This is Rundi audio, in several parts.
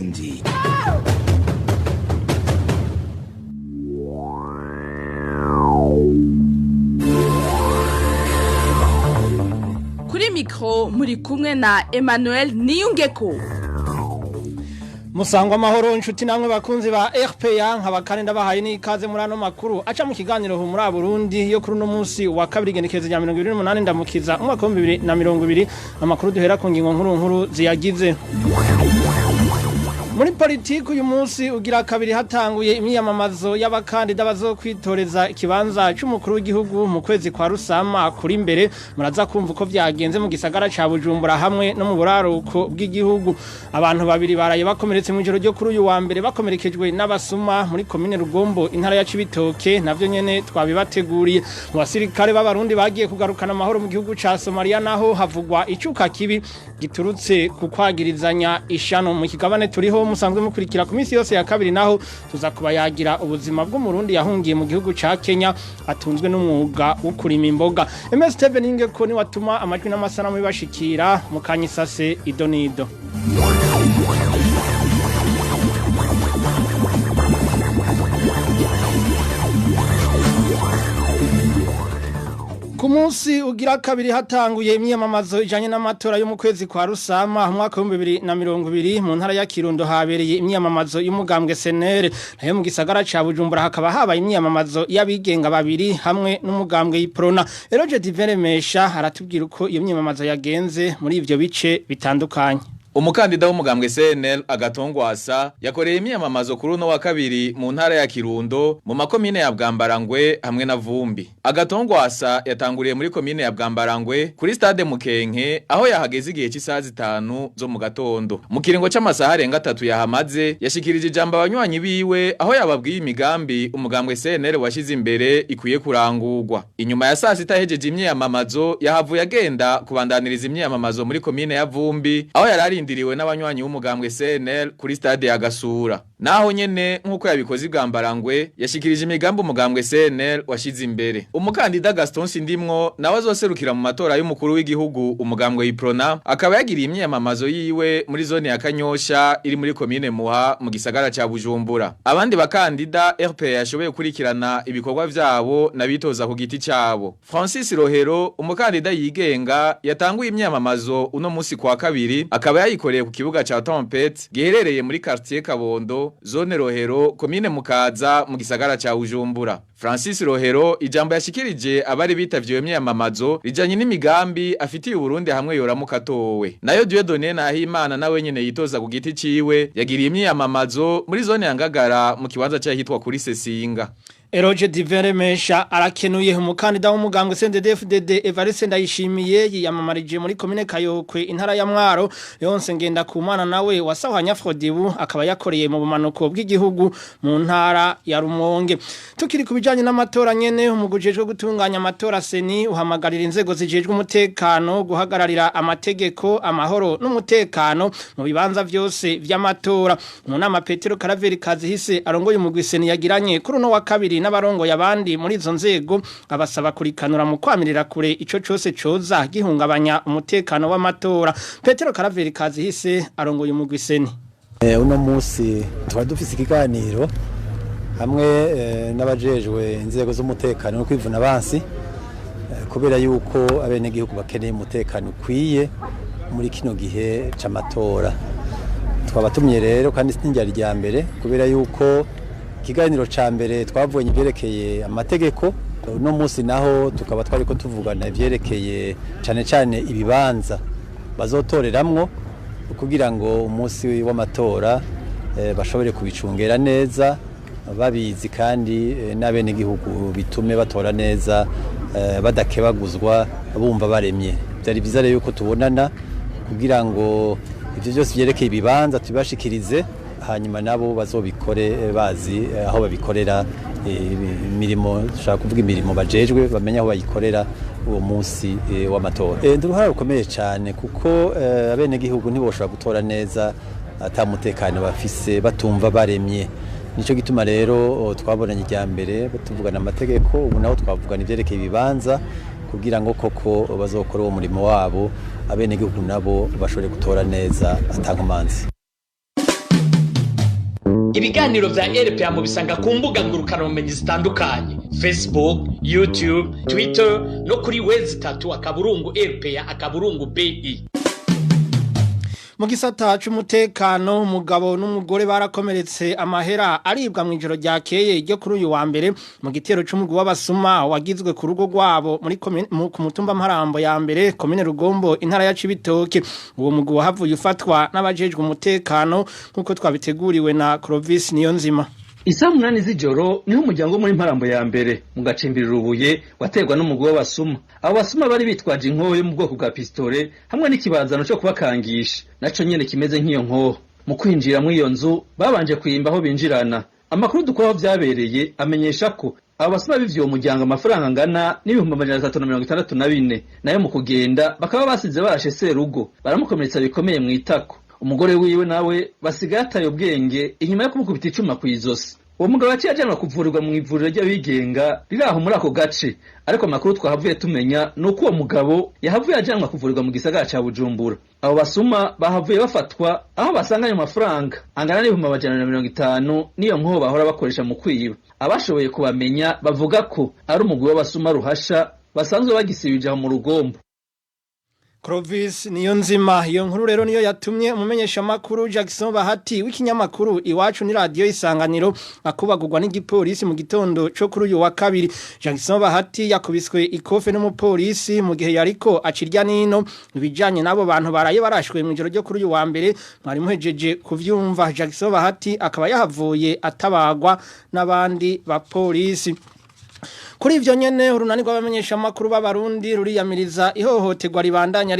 Burundi. Kuri mikro muri kumwe na Emmanuel NIYUNGEKO. Musangwa amahoro inshuti namwe bakunzi ba RPA nkabakane ndabahaye n'ikaze muri ano makuru aca mu kiganiro ho muri Burundi yo kuri no munsi wa kabiri genekezo ya 28 Ndamukiza umwaka wa 2020 amakuru duhera ku ngingo nkuru ziyagize. Muri politiki uyu munsi ugira kabiri hatanguye imyiyamamazo y'abakandida bazokwitoreza ikibanza cy'umukuru w'igihugu mu kwezi kwa Rusama kuri imbere muraza kumva uko vyagenze mu gisagara ca Bujumbura hamwe no mu buraruko bw'igihugu. Abantu babiri baraye bakomeretse mu ijoro ryo kuri uyu wa mbere bakomerekejwe n'abasuma muri commune Rugombo intara ya Cibitoke navyo nyene twabibateguriye. Mu basirikare b'abarundi bagiye kugarukana amahoro mu gihugu ca Somalia naho havugwa icuka kibi giturutse ku kwagirizanya ishano mu kigabane turiho musanzwe mukurikira ku minsi yose ya kabiri naho tuza kuba yagira ubuzima bw'umurundi yahungiye mu gihugu ca Kenya atunzwe n'umwuga wo kurima imboga. MS Steven NIYUNGEKO ni watuma amajwi n'amasanamu bibashikira mu kanyisase idonido. Ku munsi ugira kabiri hatanguye imyiyamamazo ijanye n'amatora yo mu kwezi kwa Rusama mu mwaka wa 2020 mu ntara ya Kirundo habereye imyiyamamazo y'umugambwe SNL nayo mu gisagara ca Bujumbura hakaba habaye imyiyamamazo y'abigenga babiri hamwe n'umugambwe y'Iprona. Eroje Diveremesha aratubwira uko iyo myiyamamazo yagenze muri ivyo bice bitandukanye. Umukandida w'umugambwe CNL Agatongwasa yakoreye imyamamazo kuri no wa kabiri mu ntara ya Kirundo mu makomine ya Bwambarangwe hamwe na Vumbi. Agatongwasa yatanguriye muri komine ya Bwambarangwe kuri stade Mukenke aho yahageze igihe cy'isaha 5 zo mu gatondo. Mu kiringo c'amasaha arenga 3 yahamaze yashikirije ijambo abanywanyi biwe aho yababwiye imigambi umugambwe CNL washize imbere ikwiye kurangurwa. Inyuma ya saa 6 hejeje imyamamazo yahavuye agenda kubandaniriza imyamamazo muri komine ya Vumbi aho yarari ndiriwe n'abanywanyi b'umugambwe CNL kuri stade ya Gasura. Naho nyene nkuko yabikoze Bwambarangwe yashikirije imigambi umugambwe CNL washize imbere. Umukandida Gaston Sindimwo nawe azoserukira mu matora y'umukuru w'igihugu umugambwe y'Iprona akaba yagiriye imyamamazo yiwe muri zone ya Kanyosha iri muri commune Muha mu gisagara ca Bujumbura. Abandi bakandida RPA yashoboye kurikirana ibikorwa vyabo nabitoza ku giti cabo. Francis Rohero umukandida yigenga yatanguye imyamamazo uno musi kwa kabiri akaba yayikoreye ku kibuga ca Tempete giherereye muri quartier Kabondo zone Rohero komine Mukaza mu gisagara ca Bujumbura. Francis Rohero ijambo yashikirije abari bitavye iyo myamamazo rijanye n'imigambi afitiye Burundi hamwe yoramukatowe. Nayo Dieudonné Nahimana nawe nyene yitoza ku giti ciwe yagiriye imyamamazo muri zone ya Ngagara mu kibanza cyahitwa kuri Sesinga. Eroje Diveremesha arakenuye umukandida w'umugambwe CNDD-FDD Evariste Ndayishimiye yiyamamarije muri commune Kayokwe intara ya Mwaro yonse ngenda kumana nawe wasahanya Frodibu akaba yakoreye mu bumanuko bw'igihugu mu ntara ya Rumonge. Tukiri kubijanye n'amatora nyene umugujejwe gutunganya amatora seni uhamagarira inzego zijejwe umutekano guhagararira amategeko amahoro n'umutekano mu bibanza vyose vy'amatora. Mu nama Petero Karaveri Kazihise arongoye umugwi seni yagiranye kuri no wa kabiri n'abarongo yabandi muri izo nzego abasaba kurikanura mu kwamirira kure ico cyose coza gihungabanya umutekano w'amatora. Petero Karaveri Kazihise arongoye umugwi seni. Uno munsi twari dufise ikiganiro hamwe n'abajejwe inzego z'umutekano no kwivuna abansi kubera yuko abenegihugu bakeneye umutekano ukwiye muri kino gihe c'amatora. Twabatumye rero kandi sinjyari rya mbere kubera yuko ikiganiro ca mbere twavunye ivyerekeye amategeko no munsi naho tukaba twariko tuvugana ivyerekeye cane ibibanza bazotoreramwo kugira ngo umunsi w'amatora bashobore kubicungera neza babizi kandi n'abene gihugu bitume batora neza badakebaguzwa bumva baremye. Byari byiza rero yuko tubonana kugira ngo ivyo byose vyerekeye ibibanza tubashikirize hanyuma nabo bazobikore bazi aho babikorera imirimo dushaka kuvuga imirimo bajejwe bamenya aho bayikorera uwo munsi w'amatora. Nduruhara rukomeye cyane kuko abene gihugu ntiboshobora gutora neza atamutekano bafise batumva baremye. Nico gituma rero twabonanye ijya mbere tuvugana amategeko ubu naho twavugana ivyerekeye ibibanza kugira ngo koko bazokora uwo murimo wabo abene gihugu nabo bashobore gutora neza atankomanzi. Ibiganiro vya RPA mu bisanga ku mbuga ngurukana bumenyi zitandukanye: Facebook, YouTube, Twitter no kuri wezi3 akaburungu RPA akaburungu BI. Mu gisata c'umutekano umugabo n'umugore barakomeretse amahera aribwa mu ijoro ryakeye ryo kuri uyu wa mbere mu gitero c'umugwi w'abasuma wagizwe ku rugo rwabo muri ku mutumba Mparambo ya mbere komine Rugombo intara ya Cibitoke. Uwo mugwi wahavuye ufatwa n'abajejwe umutekano nkuko twabiteguriwe na Clovis Niyonzima. Isa 8 z'ijoro niho umuryango muri Mparambo ya mbere mu gacimbiri Rubuye waterwa n'umugwi w'abasuma. Abo basuma bari bitwaje inkoho yo mu bwoko bwa pistole hamwe n'ikibazano cyo kubakangisha naco nyene kimeze nk'iyo nkoho. Mu kwinjira mu iyo nzu babanje kuyimba aho binjirana. Amakuru dukora vyabereye amenyesha ko abo basuma bivyo umuryango amafaranga ngana n'ibihumbi 364 nayo mu kugenda bakaba basize barashe serugo baramukomeretsa bikomeye mu itako. Umugore wiwe nawe basigaye ataye ubwenge inyuma yo kumukubita icuma kwizosi. Uwo mugabo yaciye ajanwa kuvurirwa mu ivuriro ry'abigenga riraho muri ako gace, ariko amakuru twahavuye tumenya nuko uwo mugabo yahavuye ajanwa kuvurirwa mu gisagara ca Bujumbura. Abo basuma bahavuye bafatwa aho basanganye amafaranga angana n'ibihumbi 150 niyo nkoho bahora bakoresha mu kwiba. Abashoboye kubamenya bavuga ko ari umugwi w'abasuma ruhasha basanzwe bagisibije mu Rugombo. Clovis Niyonzima. Iyo nkuru rero niyo yatumye umumenyesha makuru Jackson Bahati w'ikinyamakuru Iwacu ni radio Isanganiro akubagurwa n'igipolisi mu gitondo cyo kuri uyu wa kabiri. Jackson Bahati yakubiswe ikofe n'umupolisi mu gihe yariko acirya nino ibijanye nabo bantu baraye barashwe mu ijoro ryo kuri uyu wa mbere. Mwari muhejeje kuvyumva. Jackson Bahati akaba yahavuye atabagwa n'abandi bapolisi. Kuri ivyo nyene urunani rw'abamenyesha makuru b'abarundi ruriyamiriza ihohoterwa ribandanya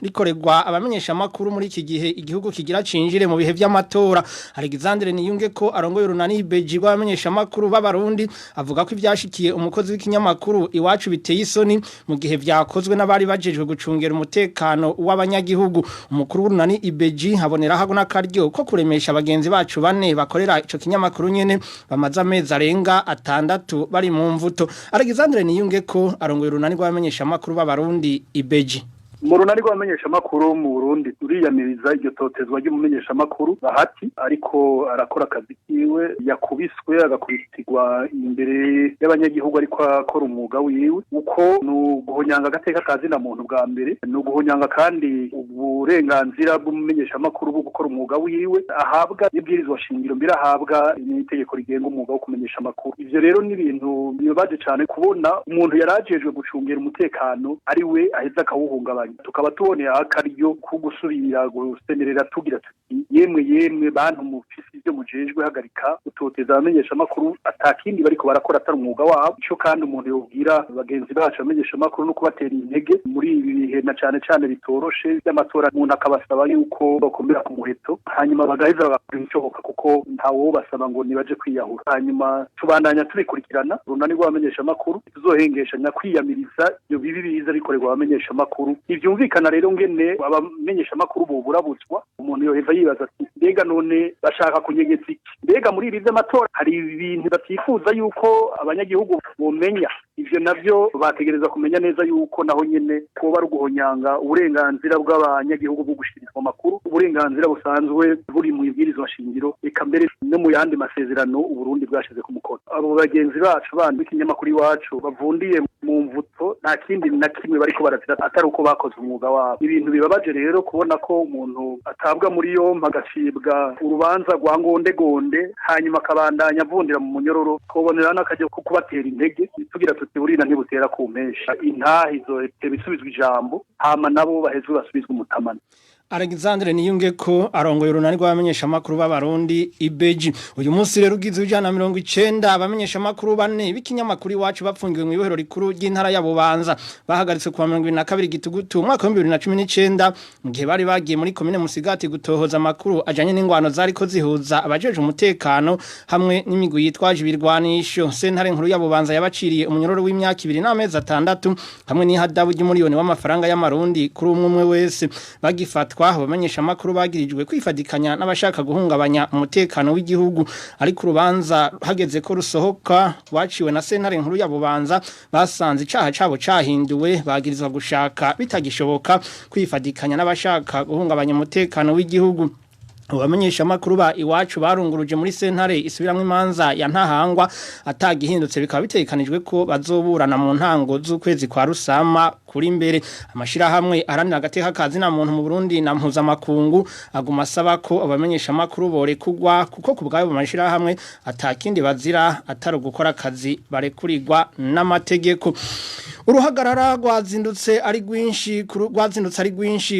rikorerwa abamenyesha makuru muri iki gihe igihugu kigira cinjire mu bihe vy'amatora. Alexandre NIYUNGEKO arongoye urunani beji rw'abamenyesha makuru b'abarundi avuga ko ivyashikiye umukozi w'ikinyamakuru Iwacu biteye isoni mu gihe vyakozwe n'abari bajejwe gucungera umutekano w'abanyagihugu. Umukuru w'urunani ibeji habonera hago n'akaryo ko kuremesha abagenzi bacu bane bakorera ico kinyamakuru nyene bamaze amezi arenga 6 bari mu mvuto. Alexandre NIYUNGEKO arongoye urunani rw'abamenyesha makuru b'abarundi ibeji. Mu runani rw'abamenyesha makuru mu Burundi turiyamiriza iryo totezwa ry'umumenyesha makuru Bahati ariko arakora akazi kiwe yakubiswe agakubitirwa imbere y'abanyagihugu ariko akora umwuga wiwe uko nuguhonyanga agateka kazi na muntu bwa mbere nuguhonyanga kandi uburenganzira bw'umumenyesha makuru bwo gukora umwuga wiwe ahabwa ibwirizwa shingiro mbere ahabwa n'itegeko rigenga umwuga wo kumenyesha makuru. Ivyo rero ni ibintu bibaje cyane kubona umuntu yarajejwe gucungera umutekano ari we aheza akawuhungabanya. Tukaba tuboneye akaryo ko gusubira gusenerera tugira tuti yemwe bantu mufisi byo mujejwe hagarika utoteza abamenyesha makuru atakindi bariko barakora atari umwuga wabo. Ico kandi umuntu yobwira bagenzi bacu abamenyesha makuru no kubatera intege muri ibi bihe na cane bitoroshe by'amatora. Umuntu akabasaba yuko bakomera ku muheto hanyuma bagaheza bagakora icoboka kuko ntawo basaba ngo nibaje kwiyahura. Hanyuma tubandanya tubikurikirana runani rw'abamenyesha makuru tuzohengeshanya kwiyamiriza iyo bibi biza bikorerwa abamenyesha makuru. Ivyumvikana rero ngene abamenyesha makuru boburabuzwa umuntu yoheva yibaza ati mbega none bashaka kunyegeza iki? Mbega muri ibi vy'amatora hari ibintu batifuza yuko abanyagihugu bomenya. Ivyo navyo bategereza kumenya neza yuko naho nyene ko bari guhonyanga uburenganzira bw'abanyagihugu bwo gushikirizwa makuru, uburenganzira busanzwe buri mu ibwirizwa shingiro eka mbere no mu yandi masezerano Uburundi bwashize ku mukono. Abo bagenzi bacu bandi b'ikinyamakuru Iwacu bavundiye mu mvuto nta kindi na kimwe bariko barazira atari uko bakoze umwuga wabo. Ibintu bibabaje rero kubona ko umuntu atabwa muri yompa agacibwa urubanza rwa ngondegonde hanyuma akabandanya avundira mu munyororo kobonera n'akajyo ko kubatera intege tugira tuti burina ntibutera kumpesha intahizo bisubizwa ijambo hama nabo bahezwe basubizwa umutamana. Alexandre NIYUNGEKO arongoye urunani rw'abamenyesha makuru b'abarundi ibeji. Uyu munsi rero ugize 190 abamenyesha makuru bane b'ikinyamakuru Iwacu bapfungiwe mu ibohero rikuru ry'intara ya Bubanza bahagaritse ku 22 gitugutu umwaka wa 2019 mu gihe bari bagiye muri komine Musigati gutohoza makuru ajanye n'ingwano zariko zihuza abajeje umutekano hamwe n'imigwi yitwaje ibirwanisho. Sentare nkuru ya Bubanza yabaciriye umunyororo w'imyaka 2 n'amezi 6 hamwe n'ihadabu ry'umuriyoni w'amafaranga y'amarundi kuri umwe wese. Bagifata abamenyesha makuru bagirijwe kwifadikanya n'abashaka guhungabanya umutekano w'igihugu ariko urubanza hageze ko rusohoka waciwe na sentare nkuru ya Bubanza basanze icaha cabo cahinduwe bagirizwa gushaka bitagishoboka kwifadikanya n'abashaka guhungabanya umutekano w'igihugu. Abamenyesha makuru ba iwacu barunguruje muri sentare isubiramwe imanza ya ntahangwa atagihindutse bikaba bitekanijwe ko bazoburana mu ntango z'ukwezi kwa rusama kuri mbere amashira hamwe aranira agateka kazi na muntu mu Burundi na mpuzamakungu aguma asaba ko abamenyesha makuru borekugwa kuko kubgayo amashira hamwe atakindi bazira atari gukora akazi barekurirwa n'amategeko. Uruhagarara rwazindutse ari rwinshi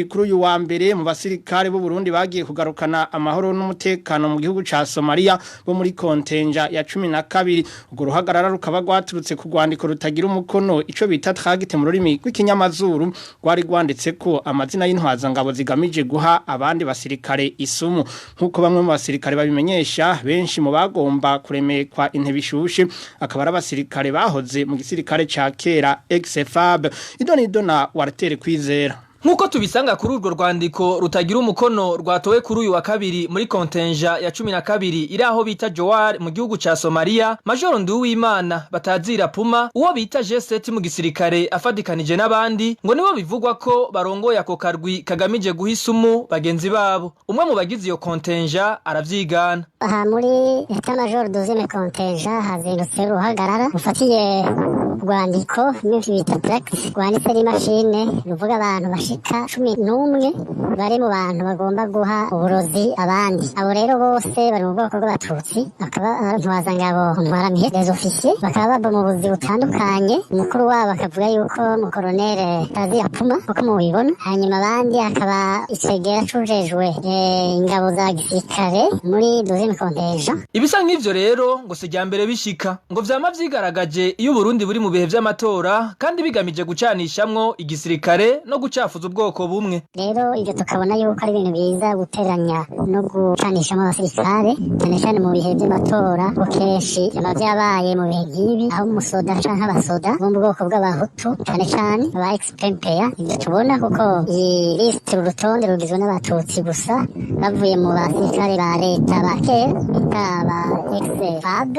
kuri uyu wa mbere mu basirikare b'u Burundi bagiye kugarukana amahoro n'umutekano mu gihugu ca Somalia bo muri kontenja ya 12. Ubwo ruhagarara rukaba rwaturutse ku rwandiko rutagira umukono ico bita tragite mu rurimi rw'ikinyamazuru rwari rwanditse ko amazina y'intwaza ngabo zigamije guha abandi basirikare isumu nkuko bamwe mu basirikare babimenyesha benshi mu bagomba kuremekwa intebe ishushe akaba ari abasirikare bahoze mu gisirikare ca kera XFAB idona waratere kwizera. Nkuko tubisanga kuri urwo rwandiko rutagira umukono rwatowe kuri uyu wa kabiri muri kontenja ya 12 iri aho bita Jowar mu gihugu ca Somalia, Major Nduwimana batazira Puma uwo bita G7 mu gisirikare afadikanije n'abandi ngo nibo bivugwa ko barongoye ako karwi kagamije guhisumu bagenzi babo. Umwe mu bagize iyo kontenja aravyigana. Aha muri Eta Major 12 kontenja hazindutse ruhagarara ufatiye rwandiko n'ibyo bita tract rwanditse ari machine ruvuga abantu bashika 11 bari mu bantu bagomba guha uburozi abandi. Abo rero bose bari mu bwoko bw'abatutsi akaba ntwaza ngabo ntwaramihe des officiers bakaba baba mu buzi butandukanye. Umukuru wabo akavuga yuko mu colonel Tazi Apuma uko mubibona, hanyuma abandi akaba icegera cujejwe ingabo za gisirikare muri 12 kontenja. Ibisa nk'ivyo rero ngo sijya mbere bishika ngo vyama vyigaragaje iyo Burundi buri mu bihe vy'amatora kandi bigamije gucanishamwo igisirikare no gucafuza ubwoko bumwe. Rero ibyo tukabona yuko ari ibintu biza guteranya no gucanishamo abasirikare cyane cyane mu bihe by'amatora ukeshi byabaye mu bihe nk'ibi aho umusoda canke abasoda bo mu bwoko bw'abahutu cyane cyane aba ex-PMPA. Ibyo tubona kuko iyi list urutonde rugizwe n'abatutsi gusa bavuye mu basirikare ba leta ba kera bita aba ex-FAB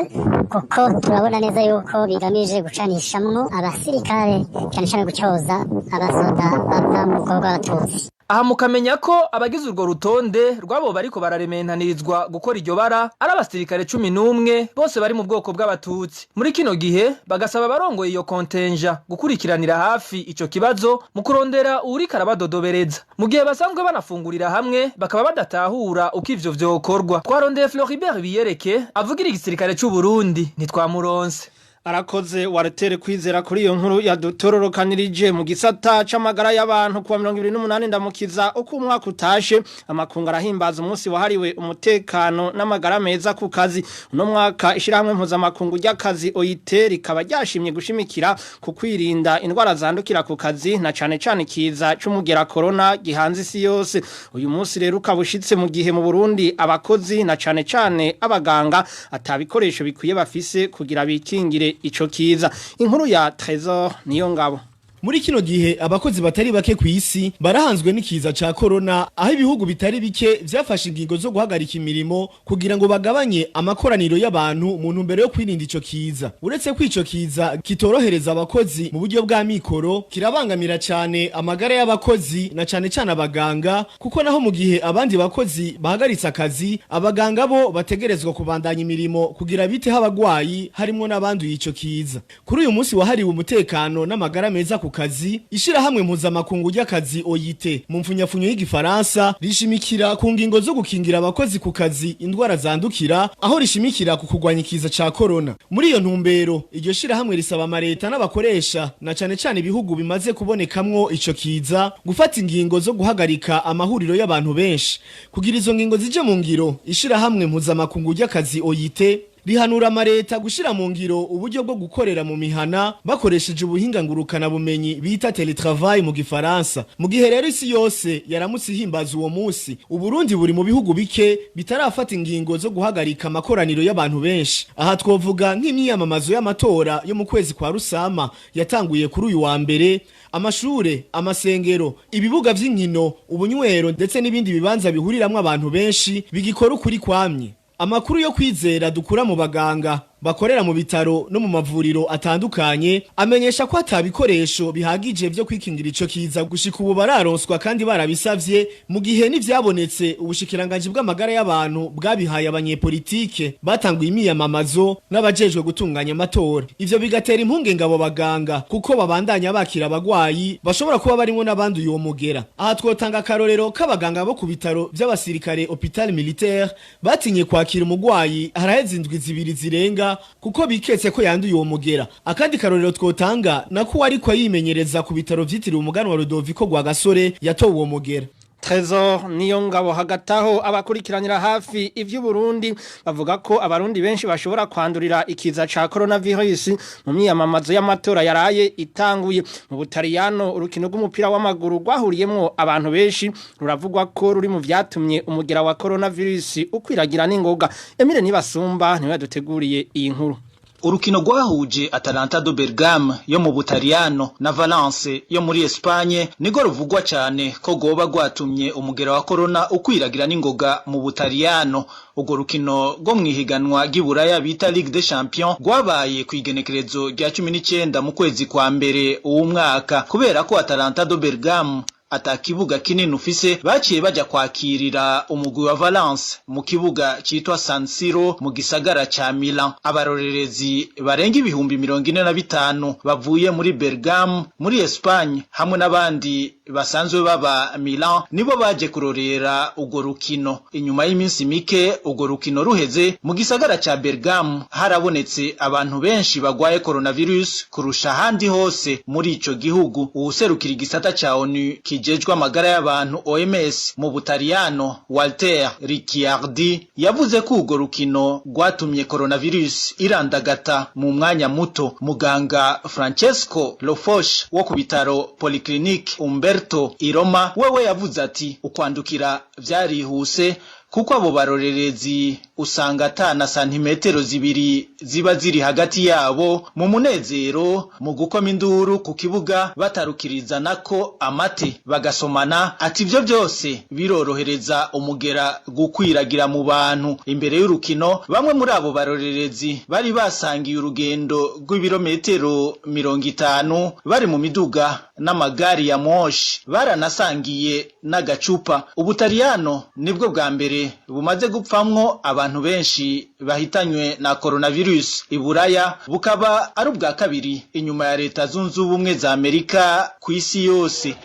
kuko turabona neza yuko bigamije gucanishamwo abasirikare cyane cyane gucyoza abasoda bava mu bwoko bw'abatutsi. Aha mukamenya ko abagize urwo rutonde rwabo bariko bararementanirizwa gukora iryo bara ari abasirikare 11 bose bari mu bwoko bw'abatutsi. Muri kino gihe bagasaba barongoye iyo kontenja gukurikiranira hafi ico kibazo mu kurondera uri karabadodobereza mu gihe basanzwe banafungurira hamwe bakaba badatahura uko ivyo vyokorwa. Twarondeye Floribert Biyereke avugira igisirikare c'u Burundi ntitwamuronse. Arakoze waratere kwizera kuri iyo nkuru ya dutororokanirije mu gisata c'amagara y'abantu kuwa 28 Ndamukiza uko umwaka utashe amakungu arahimbaza umunsi wahariwe umutekano n'amagara meza ku kazi. Uno mwaka ishirahamwe mpuzamakungu ry'akazi OIT rikaba ryashimye gushimikira ku kwirinda indwara zandukira ku kazi na cane cane kiza c'umugera corona gihanze isi yose. Uyu munsi rero ukabushitse mu gihe mu Burundi abakozi na cane cane abaganga atabikoresho bikwiye bafise kugira bikingire ico kiza. Inkuru ya Trésor niyo ngabo. Muri kino gihe abakozi batari bake ku isi barahanzwe n'ikiza ca corona aho ibihugu bitari bike vyafashe ingingo zo guhagarika imirimo kugira ngo bagabanye amakoraniro y'abantu mu ntumbero yo kwirinda ico kiza. Uretse ko ico kiza kitorohereza abakozi mu buryo bwa mikoro kirabangamira cyane amagara y'abakozi na cyane cyane abaganga kuko naho mu gihe abandi bakozi bahagaritse akazi abaganga bo bategerezwa kubandanya imirimo kugira bite habagwayi harimo n'abanduye ico kiza. Kuri uyu munsi wahariwe umutekano n'amagara meza kazi ishirahamwe mpuzamakungu ry'akazi OIT mu mfunyafunyo y'igifaransa rishimikira ku ngingo zo gukingira abakozi ku kazi indwara zandukira aho rishimikira ku kugwanya ikiza ca corona. Muri iyo ntumbero iryo shirahamwe risaba amareta n'abakoresha na cane cane ibihugu bimaze kubonekamwo ico kiza gufata ingingo zo guhagarika amahuriro y'abantu benshi. Kugira izo ngingo zije mu ngiro ishirahamwe mpuzamakungu ry'akazi OIT rihanura amareta gushira mu ngiro uburyo bwo gukorera mu mihana bakoresheje ubuhinga ngurukana bumenyi bita teletravail mu gifaransa. Mu gihe rero isi yose yaramutse ihimbaza uwo munsi Uburundi buri mu bihugu bike bitarafata ingingo zo guhagarika amakoraniro y'abantu benshi. Aha twovuga nk'imyiyamamazo y'amatora yo mu kwezi kwa Rusama yatanguye kuri uyu wa mbere, amashure, amasengero, ibibuga vy'inkino, ubunywero ndetse n'ibindi bibanza bihuriramwe abantu benshi bigikora ukuri kwamye. Amakuru yo kwizera dukura mu baganga bakorera mu bitaro no mu mavuriro atandukanye amenyesha ko atabikoresho bihagije byo kwikingira ico kiza gushika ubu bararonswa kandi barabisavye mu gihe n'ivyabonetse ubushikiranganje bw'amagara y'abantu bwabihaye abanyepolitike batanguye imiyamamazo n'abajejwe gutunganya amatora. Ivyo bigatera impungenge abo baganga kuko babandanya bakira abagwayi bashobora kuba barimo n'abandi uwo mugera. Aha twotanga akarorero k'abaganga bo ku bitaro by'abasirikare Hôpital Militaire batinye kwakira umugwayi haraheze indwi zibiri zirenga kuko biketse ko yanduye uwo mugera. Akandi karorero twotanga nako ariko yimenyereza ku bitaro vyitiriwe umuganwa Rudoviko gwa Gasore yatowe uwo mugera. Trezor niyo ngabo hagataho abakurikiranira hafi ivy'Uburundi bavuga ko abarundi benshi bashobora kwandurira ikiza ca coronavirus mu myamamazo y'amatora yaraye itanguye mu Butaliyano. Urukino rw'umupira w'amaguru rwahuriyemwo abantu benshi ruravugwa ko ruri mu vyatumye umugera wa coronavirus ukwiragira n'ingoga. Emile Nibasumba niwe yaduteguriye iyi nkuru. Urukino rwahuje Atalanta do Bergame yo mu Butaliyano na Valence yo muri Espagne nigo ruvugwa cyane ko goba rwatumye umugera wa corona ukwiragira n'ingoga mu Butaliyano. Ugo rukino rwo mwihiganwa ry'Iburaya bita Ligue des Champions rwabaye kwigenekerezo rya 19 mu kwezi kwa mbere uwo mwaka kubera ko Atalanta do Bergame atakibuga kinini ufise baciye baja kwakirira umugwi wa Valence mu kibuga citwa San Siro mu gisagara ca Milan. Abarorerezi barenga ibihumbi 45 bavuye muri Bergame muri Espagne hamwe n'abandi basanzwe baba Milan nibo baje kurorera ugo rukino. Inyuma y'iminsi mike ugo rukino ruheze mu gisagara ca Bergame harabonetse abantu benshi bagwaye coronavirus kurusha handi hose muri ico gihugu. Uwuserukira igisata ca ONU kijejwe amagara y'abantu OMS mu Butaliyano Walter Ricciardi yavuze ko ugo rukino rwatumye coronavirus irandagata mu mwanya muto. Muganga Francesco Lofosh wo ku bitaro Polyclinique Umberto i Roma wewe yavuze ati ukwandukira vyarihuse kuko abo barorerezi usanga atana santimetero zibiri ziba ziri hagati yabo mu munezero mu gukoma induru ku kibuga batarukirizana ko amate bagasomana. Ati ivyo byose birorohereza umugera gukwiragira mu bantu. Imbere y'urukino bamwe muri abo barorerezi bari basangiye urugendo rw'ibirometero 50 bari mu miduga n'amagari ya moshi baranasangiye n'agacupa. Ubutaliyano nibwo bwa mbere bumaze gupfamwo abantu benshi bahitanywe na coronavirus. Iburaya bukaba ari ubwa kabiri inyuma ya Leta Zunze Ubumwe za Amerika ku isi yose.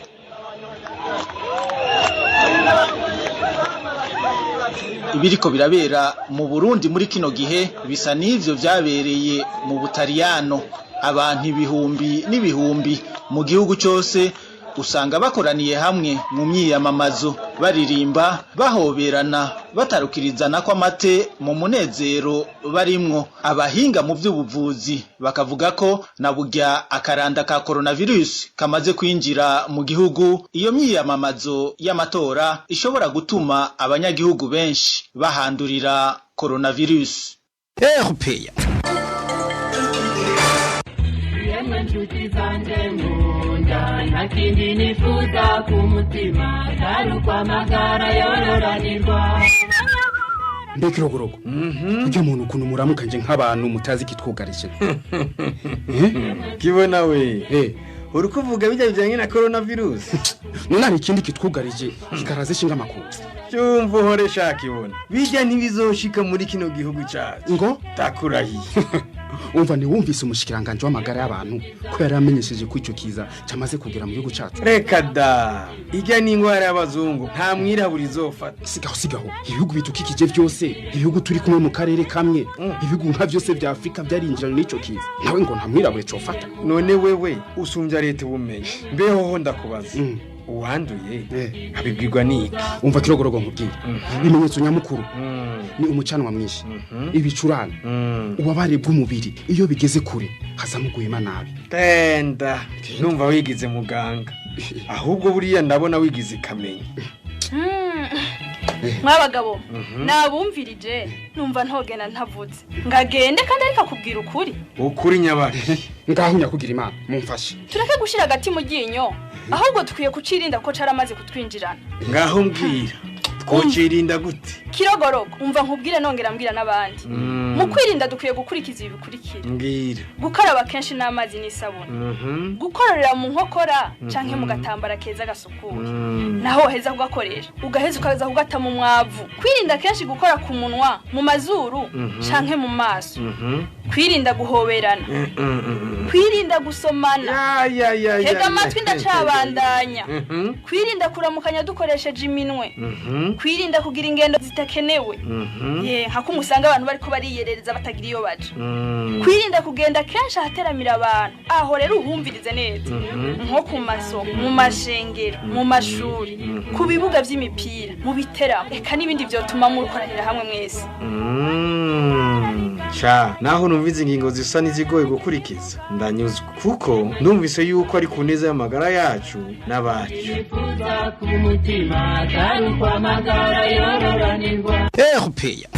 Ibiriko birabera mu Burundi muri kino gihe bisa n'ivyo vyabereye mu Butaliyano. Abantu ibihumbi n'ibihumbi mu gihugu cyose usanga bakoraniye hamwe mu myiyamamazo baririmba bahoberana batarukirizana ko amate mu munezero barimwo. Abahinga mu by'ubuvuzi bakavuga ko nabugya akaranda ka coronavirus kamaze kwinjira mu gihugu. Iyo myiyamamazo y'amatora ishobora gutuma abanyagihugu benshi bahandurira coronavirus. RPA nakindi nifuza kumutima tarukwa magara yororanirwa. Mbekirogorogo ujya muntu kuntu muramukanje nk'abantu mutazi kitwugarije kibona we uri kuvuga bijya bijyanye na coronavirus none ikindi kitwugarije kikaraze shinga makuru cyumva uhore shaka ibona bijya ntibizoshika muri kino gihugu cyacu ngo takurahiye. umva ni wumvise umushikiranganje w'amagara y'abantu ko yaramenyesheje ko ico kiza cyamaze kugera mu gihugu cyacu. Reka da ijya n'ingwara y'abazungu nta mwirabura izofata. Sigaho ibihugu bitukikije byose, ibihugu turi kumwe mu karere kamwe, ibihugu nka byose bya Afrika byarinjirana n'ico kiza, nawe ngo nta mwirabura cofata. None wewe usumbya leta ubumenyi mbeho ho ndakubaza uwanduye abibwirwa niki? Umva kirogorogo nkubwira ibimenyetso nyamukuru ni umucanwa mwinshi, ibicurane, ubabare bw'umubiri iyo bigeze kure hazamuguhema nabi. Tenda numva wigize muganga ahubwo buriya ndabona wigize kamenya. Mwabagabo nabumvirije numva ntogena ntavutse ngagende kandi ariko kubwira ukuri nyabaki ngaho nyakugira Imana mumfashe tureke gushira hagati mu ginyo ahubwo tukwiye kucirinda ko caramaze kutwinjirana. Ngaho mbwira twocirinda gute kirogoroko umva nkubwire nongera mbwira n'abandi mu kwirinda dukwiye gukurikiza ibi bikurikira mbwira gukaraba kenshi n'amazi n'isabune gukorera mu nkokora canke mu gatambara keza gasukuye naho heza kugakoresha ugaheza ukaza kugata mu mwavu kwirinda kenshi gukora ku munwa mu mazuru canke mu maso kwirinda guhoberana kwirinda gusomana tega amatwi ndacabandanya kwirinda kuramukanya dukoresheje iminwe kwirinda kugira ingendo zitakenewe hako umusanga abantu bariko bariyerereza batagira iyo baje kwirinda kugenda kenshi ahateramira abantu aho rero uhumvirize neza nko ku masomo mu mashengero mu mashuri ku bibuga vy'imipira mu biteramo eka n'ibindi vyotuma mukoranira hamwe mwese cha naho numvize ingingo zisa n'izigoye gukurikiza ndanyuzwe kuko numvise yuko ari ku neza y'amagara yacu n'abacu RPA.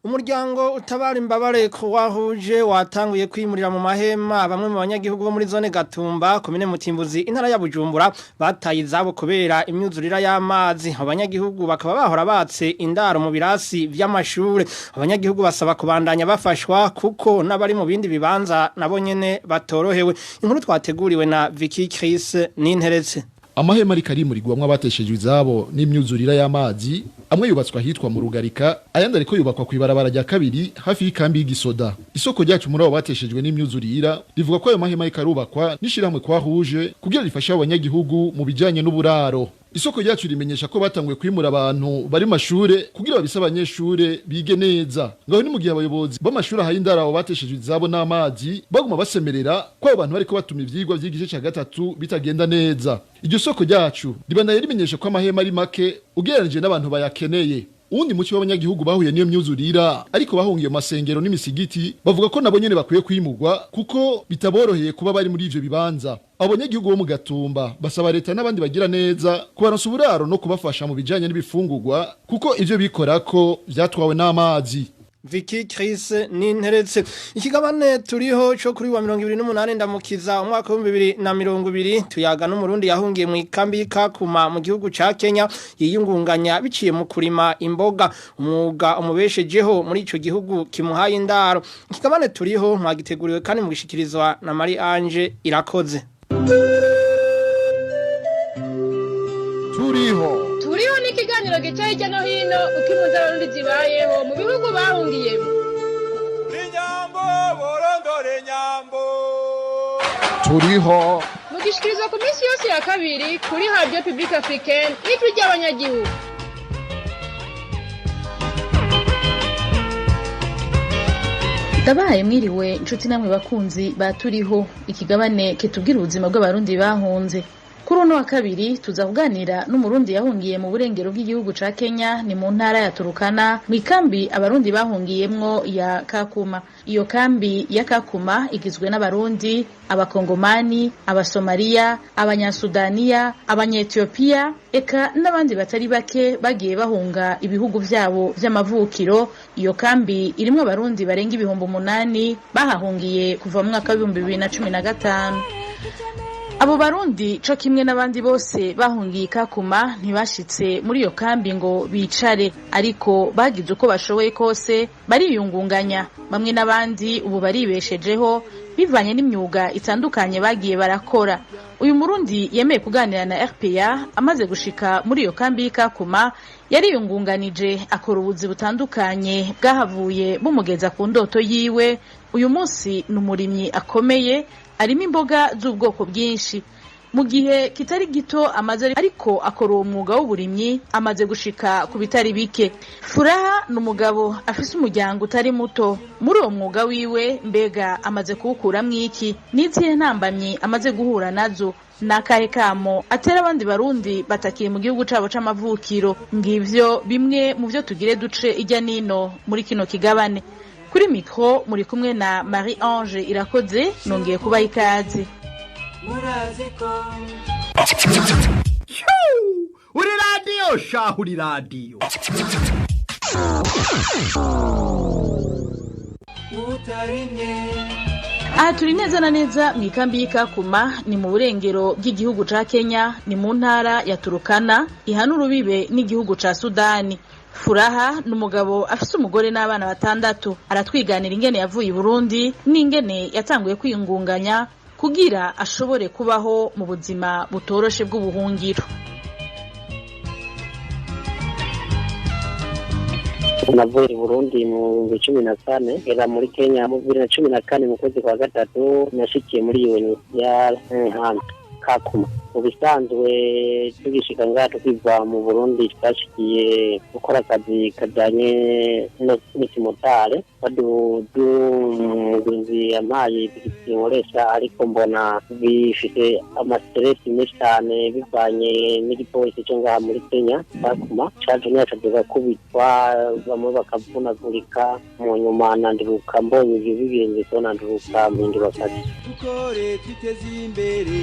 Umuryango utabara imbabare ko wahuje watanguye kwimurira mu mahema bamwe mu banyagihugu bo muri zone Gatumba komine Mutimbuzi intara ya Bujumbura bataye izabo kubera imyuzurira y'amazi abanyagihugu bakaba bahora batse indaro mu birasi vy'amashure abanyagihugu basaba kubandanya bafashwa kuko n'abari mu bindi bibanza nabo nyene batorohewe inkuru twateguriwe na Vicky Chris n'interetse amahema ari karimurirwamwe abateshejwe izabo n'imyuzurira y'amazi amwe yubatswa hitwa mu Rugarika ayandi ariko yubakwa ku ibarabara rya kabiri hafi y'ikambi y'igisoda isoko ryacu muri abo bateshejwe n'imyuzurira rivuga ko ayo mahema ikarubakwa nishiramwe kwa huje kugira rifashe abanyagihugu mu bijanye n'uburaro isoko ryacu rimenyesha ko batanguye kwimura abantu bari mashure kugira babise abanyeshure bige neza ngaho ni mu gihe abayobozi b'amashuri ahaye indara abo bateshejwe izabo n'amazi baguma basemerera ko abo bantu bariko batuma ivyigwa vy'igice ca gatatu bitagenda neza iryo soko ryacu ribanaye rimenyesha ko amahema ari make ugereranije n'abantu bayakeneye uwundi muci w'abanyagihugu bahuye niyo myuzurira ariko bahungiye masengero n'imisigiti bavuga ko nabo nyene bakwiye kwimurwa kuko bitaboroheye kuba bari muri ivyo bibanza abanyagihugu bo mu Gatumba basaba leta n'abandi bagira neza kubaronsa uburaro no kubafasha mu bijanye n'ibifungurwa kuko ivyo bikorako vyatwawe n'amazi Vicky Chris n'interetse ikigabane turiho cyo kuri wa 28 ndamukiza umwaka wa 2020 tuyaga n'umurundi yahungiye mu ikambi kakuma mu gihugu ca Kenya yiyungunganya biciye mu kurima imboga umwuga umubeshejeho muri ico gihugu kimuhaye indaro ikigabane turiho mwagiteguriwe kandi mu gishikirizwa na Marie Ange irakoze turiho ni ikiganiro gica hirya no hino uko impunzi z'abarundi zibayeho mu bihugu bahungiyemo inyambo borondore nyambo turiho mugishikirizwa ku minsi yose ya kabiri kuri Radio Publique Africaine ijwi ry'abanyagihugu Dabaye mwiriwe inshuti namwe bakunzi baturiho ikigabane kitubwira ubuzima bw'abarundi bahunze kuri uno wa kabiri tuzavuganira n'umurundi yahungiye mu burengero bw'igihugu ca Kenya ni mu ntara ya Turukana mu ikambi abarundi bahungiyemwo ya Kakuma iyo kambi ya Kakuma igizwe n'abarundi abakongomani abasomaliya abanyasudaniya abanyetiyopiya eka n'abandi batari bake bagiye bahunga ibihugu vyabo vy'amavukiro iyo kambi irimwo abarundi barenga 8,000 bahahungiye kuva mu mwaka wa 2015 abo barundi co kimwe n'abandi bose bahungiye Kakuma ntibashitse muri iyo kambi ngo bicare ariko bagize uko bashoboye kose bariyungunganya bamwe n'abandi ubu baribeshejeho bivanye n'imyuga itandukanye bagiye barakora uyu murundi yemeye kuganira na RPA amaze gushika muri iyo kambi Kakuma yariyungunganije akora ubuzi butandukanye bwahavuye bumugeza ku ndoto yiwe uyu munsi n'umurimyi akomeye arimo imboga z'ubwoko bwinshi mu gihe kitari gito amaze ariko akora uwo mwuga w'uburimyi amaze gushika ku bitari bike Furaha n'umugabo afise umuryango utari muto muri uwo mwuga wiwe mbega amaze kuwukuramwo iki n'izihe ntambamyi amaze guhura nazo nakahe kamo atera abandi barundi batakiye mu gihugu cabo c'amavukiro ngivyo bimwe mu vyo tugire duce ijya nino muri kino kigabane kuri mikro muri kumwe na Marie Ange irakoze nongeye kuba ikaze uri radio shahuri radio utarinye aha turi neza na neza mu ikambi y'Ikakuma ni mu burengero bw'igihugu ca Kenya, ni mu ntara ya Turukana ihana urubibe n'igihugu ca Sudani. Furaha n'umugabo afise umugore n'abana 6 aratwiganira ingene yavuye i Burundi n'ingene yatanguye kwiyungunganya kugira ashobore kubaho mu buzima butoroshe bw'ubuhungiro. Navuye Burundi mu 2014 era muri Kenya mu 2014 mu kwezi kwa gatatu nashikiye muri UNHCR Kakuma. Ubisanzwe tugishika ngato kwiva mu Burundi twashikiye gukora akazi kajanye n'ikimotari baduzi amaye bikinkoresha ariko mbona bifite amastress menshi cyane bivanye n'igipolisi cyo ngaha muri Kenya Kakuma cyaje nyacaduka kubitwa bamwe bakavunagurika mu nyuma nandiruka mbonye ibyo bigenze so nandiruka mpindura akazi dukore twiteze imbere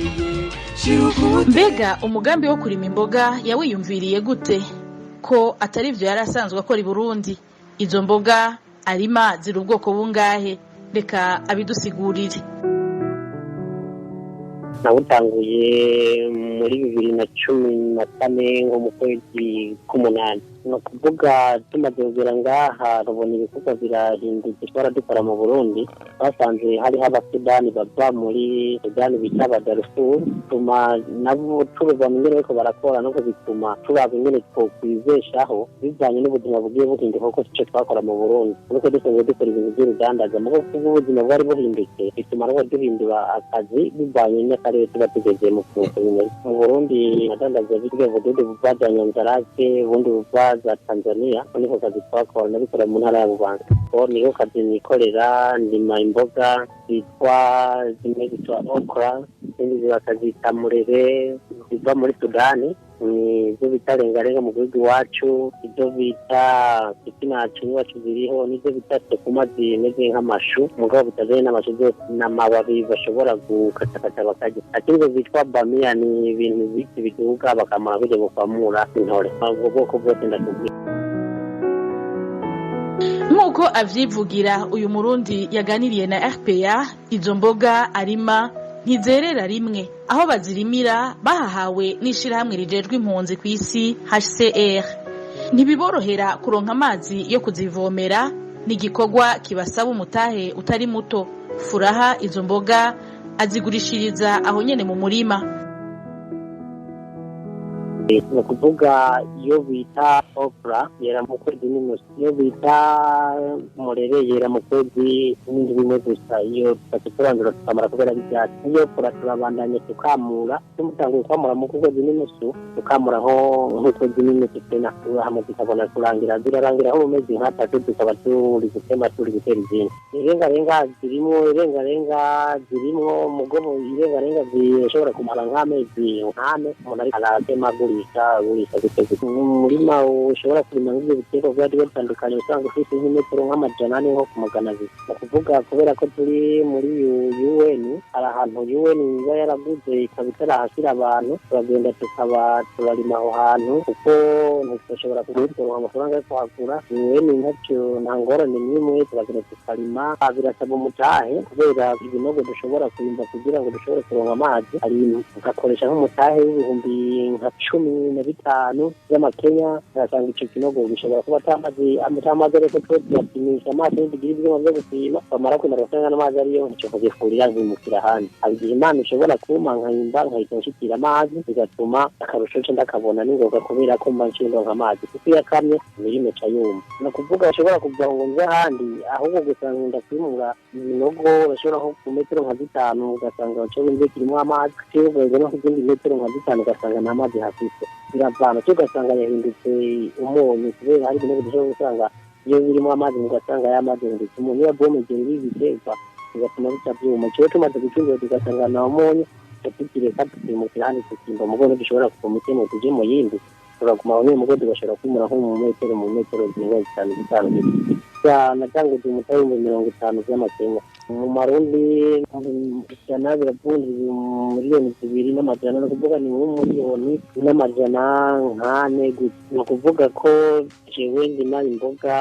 Mbega umugambi wo kurima imboga yawiyumviriye gute ko atari byo yarasanzwe akora i Burundi? Izo mboga arima ziri ubwoko bungahe? Reka abidusigurire. Nawutanguye muri 2014 ngo mu kwezi k'umunani. No kuvuga tumaze kugera ngaha rubona ibikorwa birahindutse twara dukora mu Burundi basanze hari abasudani bava muri Sudani bita Darfur tuma nabo turuva ngene ko barakora no kubituma turabe ngene two kwizeshaho bizanye n'ubuzima bugiye buhinduka ko cyo twakora mu Burundi nuko dusanzwe dukora ibintu by'urudandaza mu ubuzima bwari buhindutse bituma rwo duhindura akazi bivanye n'akarere tuba tugeze mu Burundi nadandaza bitwe bududu bwajanye nzarake bundi za Tanzania niko kazi twakora nabikora mu ntara ya Bubanza niho kazi nikorera ndima imboga zitwa zimwe zitwa okra n'indi zibakazita murere ziva muri Sudani nizo bitarengarenga mu gihugu iwacu ibyo bita spinach iwacu ziriho nizo bita tekuma zimeze nk'amashu mugabo bitazanye n'amashu byose n'amababi bashobora gukatakata bakarya akindi bitwa bamia ni ibintu biti biduga bakamara kujya gukamura intore ubwo bwoko bwose ndakubwira. Nk'uko avyivugira uyu Murundi yaganiriye na RPA, izo mboga arima ntizerera rimwe aho bazirimira bahahawe n'ishirahamwe rijejwe impunzi ku isi HCR. Ntibiborohera kuronka amazi yo kuzivomera, n'igikorwa kibasaba umutahe utari muto. Furaha izo mboga azigurishiriza aho nyene mu murima. No kuvuga iyo bita okra yera mu kwezi n'inusu, iyo bita murere yera mu kwezi n'indwi gusa. Iyo tukaturandura tukamara kubera ibyatsi, iyo turabandanya tukamura tumutanguye kwamura mu kwezi n'inusu tukamuraho nk'ukwezi n'inusu tena hamwe tukabona kurangira zirarangira mu mezi nk'atatu tukaba turi gutema turi gutera izindi. Irengarenga zirimo mugobo irengarenga zishobora kumara nk'amezi 4 umuntu ari aratema gurisha guteza umurima ushobora kurima nk'ibyo bitego byari bitandukanye usanga ufite nk'imetero nk'amajana ane nko ku magana abiri. Ni kuvuga kubera ko turi muri UN hari ahantu UN iba yaraguze ikaba itarahashyira abantu turagenda tukaba turarima aho hantu kuko ntitushobora kugutora amafaranga yo kuhagura. UN ntacyo nta ngorane n'imwe turagenda tukarima birasaba umutahe kubera ibinogo dushobora kurimba kugira ngo dushobore kuronka amazi ari ugakoresha nk'umutahe w'ibihumbi nka 15 y'amakenya urasanga icyo kinogo gishobora kuba atamazi ariko twapimisha amazi n'ibigiri byo gupima bamara kwemera gusanga n'amazi ariyo icyo kugifurira nkimukira handi abigize Imana ishobora kuma nkayimba nkayitashikira amazi bigatuma akarusho cyo ndakabona n'ingoga kubera ko mba nshindo nk'amazi kuko yakamye imirimo ca yumva. No kuvuga ashobora kuva ngo nze handi ahubwo gusanga ndakwimura ibinogo bashobora nko ku metero nka 5 ugasanga cyo bimwe kirimo amazi cyo bwego no kugenda metero nka 5 ugasanga n'amazi hafite biravana cyo ugasanga yahindutse umunyu kubera hari ibintu bishobora gusanga iyo birimo amazi ugasanga y'amazi ndetse umuntu yabomegera ibiteka bigatuma bitabyuma cyo tumaze gucungira tugasanga na umunyu tukire kandi mu kirani tukimba mugono dushobora kukomite mu tuje mu yindi turaguma aho mugono tugashobora kwimura nko mu metero 5 cyane natanguje umutahe mu 50 by'amakenya mu marundi ijana biravunja miliyoni 2.5 no kuvuga ni 1.4 ni ukuvuga ko jewe ndima imboga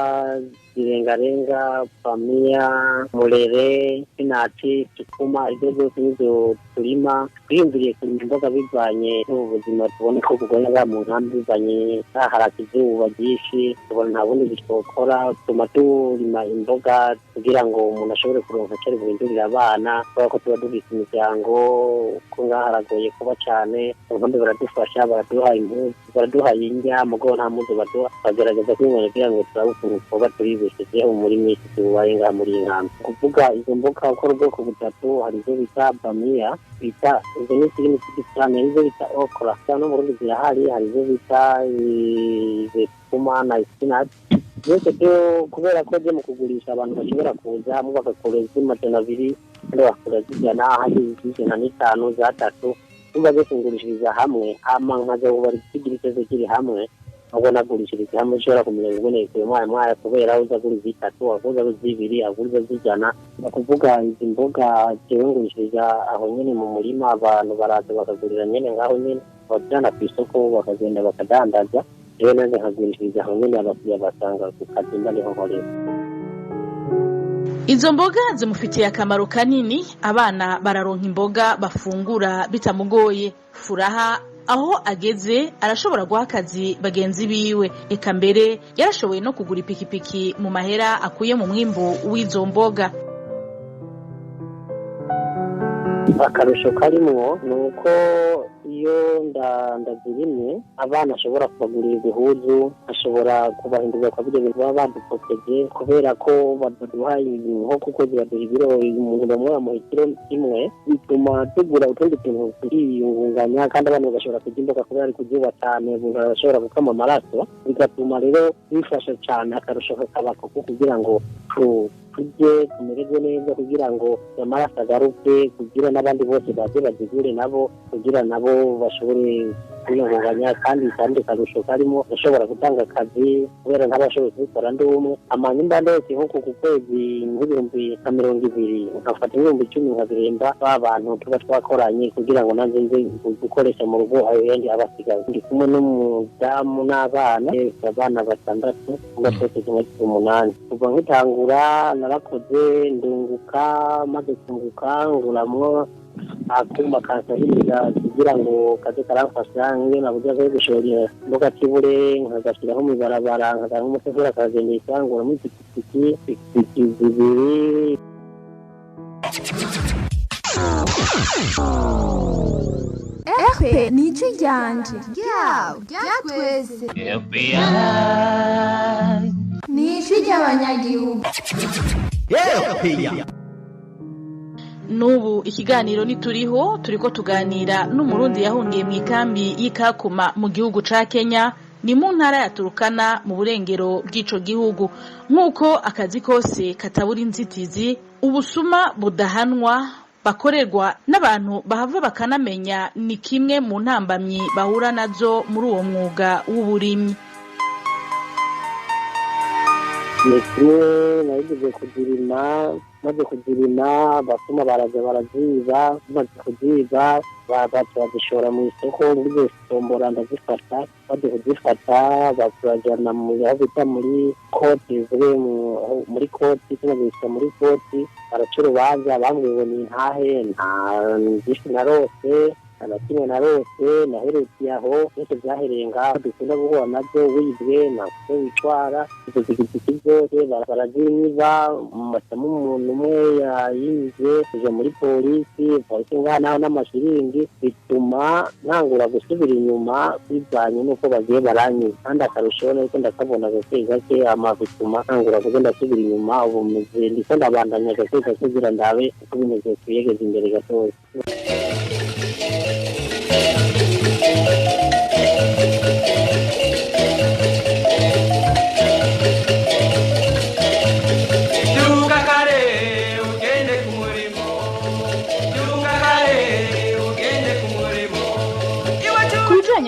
zirengarenga pamia murere pinati tukuma ibyo byose nivyo turima twiyumviriye kurima imboga bivanye n'ubuzima tubona ko kugona mu nkambi bivanye haraka izuba ryinshi tubona nta bundi bitokora tuma turima imboga kugira ngo umuntu ashobore kuronka cyari guhindurira abana kubera ko tuba dufite imiryango ko ngaha haragoye kuba cyane abandi baradufasha baraduha impuzu baraduha indya mugo nta muzo baduha bagerageza kwibona kugira ngo turabukungu kuba turibeshejeho muri misi tubaye ngaha muri inkambi kuvuga izo mboga uko ubwoko butatu hari izo bita bamia bita izo ni kirimi cyane izo bita okra cyane mu rundi zirahari hari izo bita kuma na spinach byose byo kubera ko byo mu kugurisha abantu bashobora kuza mu bagakora iz'amajana 2 ndo bakora zijana hari iz'ijana 5 za 3 umva gufungurishiriza hamwe ama nkaza ubari kigiritezo kiri hamwe abona gurishiriza hamwe ushobora kumenya ubone ko mwaya kubera uzagura zitatu avuza zibiri avuza zijana bakuvuga izi mboga cyewe ngurishiriza aho nyene mu murima abantu baraza bakagurira nyene ngaho nyene bajana ku isoko bakagenda bakadandaza rero nanze nkagurishiriza aho nyene abakiriya basanga ku kazinda niho nkorera. Izo mboga zimufitiye akamaro kanini, abana bararonka imboga bafungura bitamugoye. Furaha aho ageze arashobora guha akazi bagenzi biwe, eka mbere yarashoboye no kugura ipikipiki mu mahera akuye mu mwimbu w'izo mboga. Akarusho karimwo nuko iyo ndazirimye abana ashobora kubagurira ibihuzu, ashobora kubahindurira kwa byo bintu baba badupoteje kubera ko baduha nko kuko zibaduha ibiro umuntu bamwe mu kilo kimwe, bituma tugura utundi tuntu twiyungunganya kandi abantu bashobora kurya imboga kubera ari kuzuba cyane bashobora gukama amaraso, bigatuma rero bifasha cyane. Akarusho kakabako kugira ngo tujye tumererwe neza kugira ngo amaraso agaruke, kugira n'abandi bose baze bazigure nabo kugira nabo bashobore kwiyungunganya, kandi karusho karimo ashobora gutanga akazi kubera ntabashobora kubikora ndi umwe. Amanyumba ndose nko ku kwezi nk'ibihumbi 200 nkafata ibihumbi 10 nkabihemba abantu tuba twakoranye kugira ngo nanze nze gukoresha mu rugo ayo yandi abasigaye. Ndi kumwe n'umudamu n'abana 6 n'abatatu 8 kuva nkitangura narakoze ndunguka, maze kunguka nguramwo akuma kansahiriza kugira ngo kaze karamfasha ngiye nabuja ko gushorera mboga kibure nkagashiraho mu barabara nkagaho umusefura kagenda isangura mu pikipiki zibiri. RPA nico ryanje ryatwese RPA nico ry'Abanyagihugu RPA. Nubu ikiganiro nituriho turiko tuganira n'umurundi yahungiye mu ikambi y'Ikakuma mu gihugu ca Kenya, ni mu ntara ya Turukana mu burengero bw'ico gihugu. Nkuko akazi kose katabura inzitizi, ubusuma budahanwa bakorerwa n'abantu bahava bakanamenya ni kimwe mu ntambamyi bahura nazo muri uwo mwuga w'uburimyi. Nagize maze kugirima basuma baraza baraziba, maze kuziba bazishora mu isoko muri tombora ndazifata, maze kuzifata bazajana mu aho bita muri koti muri koti tunabisha muri koti baracurubaza bambwiwe ni ntahe nta ndishi narose abakimwe narose naherutse aho byose byahereye ngaho dukunda guhura nabyo wibwe nako witwara ibyo zigiti byose barazinyiba amasamu umuntu umwe yayinze kuje muri polisi ngaha naho n'amashiringi, bituma ntangura gusubira inyuma bivanye n'uko bagiye baranyiza. Kandi akarusho nuko ndakabona gake bituma ntangura kugenda asubira inyuma. Ubu meze ndiko ndabandanya gake kugira ndabe uko bimeze kuyegeza imbere gatoya.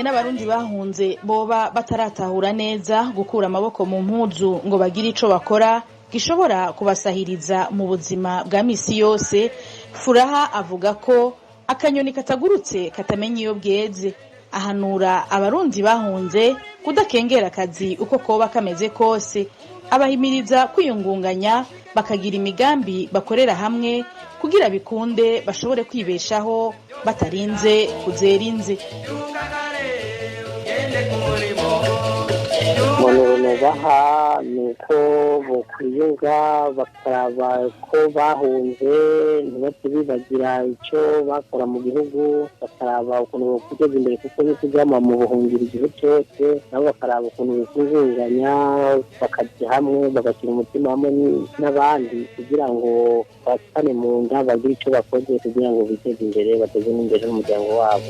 N'abarundi bahunze boba bataratahura neza gukura amaboko mu mpuzu ngo bagire ico bakora, gishobora kubasahiriza mu buzima bwa misi yose. Furaha avuga ko akanyoni katagurutse katamenya iyo bweze. Ahanura abarundi bahunze kudakengera akazi uko koba kameze kose. Abahimiriza kwiyungunganya bakagira imigambi bakorera hamwe kugira bikunde bashobore kwibeshaho batarinze kuzerinze. Baha nuko bokwiyunga bakaraba ko bahunze ntibatibibagira icyo bakora mu gihugu, bakaraba ukuntu kugeza imbere kuko bitujama mu buhungiro igihe cyose, nabo bakaraba ukuntu bikungunganya bakajya hamwe bagashyira umutima hamwe n'abandi kugira ngo batane mu nda bagire icyo bakoze kugira ngo biteze imbere bateze n'imbere n'umuryango wabo.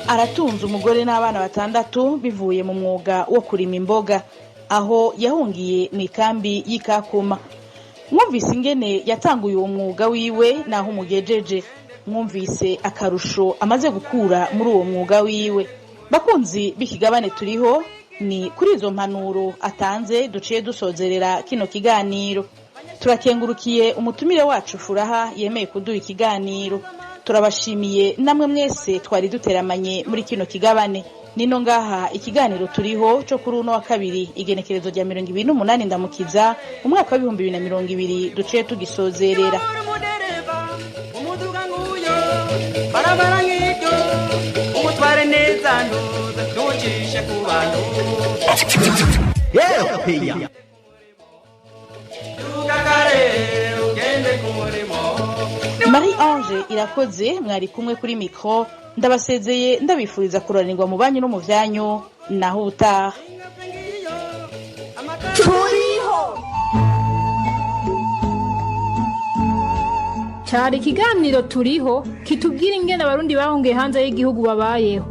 Aratunze umugore n'abana 6 bivuye mu mwuga wo kurima imboga aho yahungiye mu ikambi y'Ikakuma. Mwumvise ingene yatanguye uwo mwuga wiwe naho umugejeje, mwumvise akarusho amaze gukura muri uwo mwuga wiwe. Bakunzi b'ikigabane turiho, ni kuri izo mpanuro atanze duciye dusozerera kino kiganiro. Turakengurukiye umutumire wacu Furaha yemeye kuduha ikiganiro. Turabashimiye namwe mwese twari duteramanye muri kino kigabane. Nino ngaha ikiganiro turiho cyo kuri uno wa kabiri igenekerezo rya 28 Ndamukiza umwaka wa 2020 duciye tugisozerera. Marie Ange Irakoze mwari kumwe kuri mikro, ndabasezeye ndabifuriza kuranirwa mu banyu no mu vyanyu naho utaha. Turiho cyari ikiganiro turiho kitubwira ingene abarundi bahungiye hanze y'igihugu babayeho.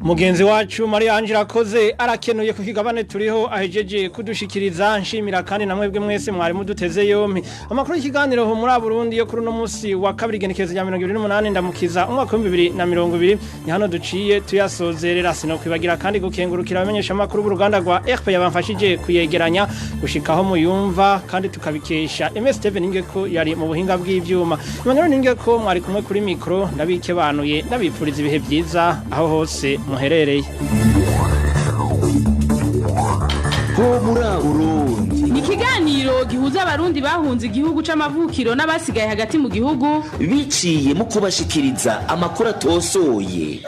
Mugenzi wacu Marie Ange Irakoze arakenuye ku kigabane turiho ahejeje kudushikiriza. Nshimira kandi namwebwe mwese mwari muduteze yompi. Amakuru y'ikiganiro ho muri Burundi yo kuri no musi wa kabiri genekerezo rya 28 Ndamukiza umwaka wa 2020 ni hano duciye tuyasozerera. Sino kwibagira kandi gukengurukira abamenyesha makuru b'uruganda rwa RPA bamfashije kuyegeranya gushikaho muyumva kandi tukabikesha MSTV NIYUNGEKO yari mu buhinga bw'ivyuma. Emmanuel NIYUNGEKO mwari kumwe kuri mikro ndabikebanuye ndabipfuriza ibihe byiza aho hose muherereye. Ni ikiganiro gihuza abarundi bahunze igihugu c'amavukiro n'abasigaye hagati mu gihugu biciye mu kubashikiriza amakuru atosoye.